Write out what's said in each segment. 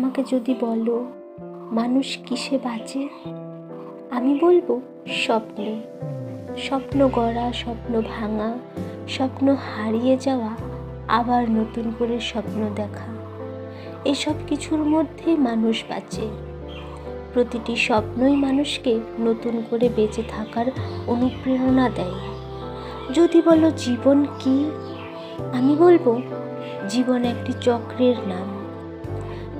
আমাকে যদি বলো মানুষ কিসে বাঁচে, আমি বলবো স্বপ্নে। স্বপ্ন গড়া, স্বপ্ন ভাঙা, স্বপ্ন হারিয়ে যাওয়া, আবার নতুন করে স্বপ্ন দেখা, এসব কিছুর মধ্যেই মানুষ বাঁচে। প্রতিটি স্বপ্নই মানুষকে নতুন করে বেঁচে থাকার অনুপ্রেরণা দেয়। যদি বলো জীবন কি, আমি বলবো জীবন একটি চক্রের নাম।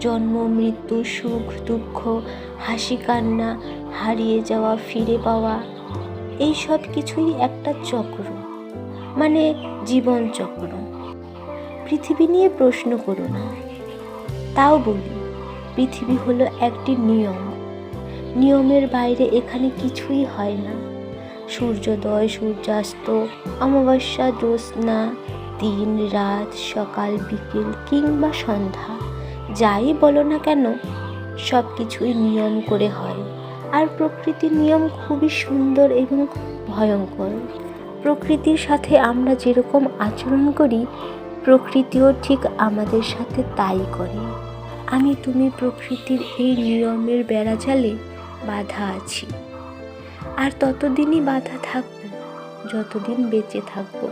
জন্ম, মৃত্যু, সুখ, দুঃখ, হাসি, কান্না, হারিয়ে যাওয়া, ফিরে পাওয়া, এই সব কিছুই একটা চক্র, মানে জীবন চক্র। পৃথিবী নিয়ে প্রশ্ন করো না, তাও বলি পৃথিবী হলো একটি নিয়ম। নিয়মের বাইরে এখানে কিছুই হয় না। সূর্যোদয়, সূর্যাস্ত, অমাবস্যা, জ্যোৎস্না, দিন রাত, সকাল বিকেল কিংবা সন্ধ্যা, যাই বলো না কেন, সব কিছুই নিয়ম করে হয়। আর প্রকৃতির নিয়ম খুবই সুন্দর এবং ভয়ঙ্কর। প্রকৃতির সাথে আমরা যেরকম আচরণ করি, প্রকৃতিও ঠিক আমাদের সাথে তাই করে। তুমি প্রকৃতির এই নিয়মের বেড়াজালে বাধা আছি, আর ততদিনই বাধা থাকবো যতদিন বেঁচে থাকবো।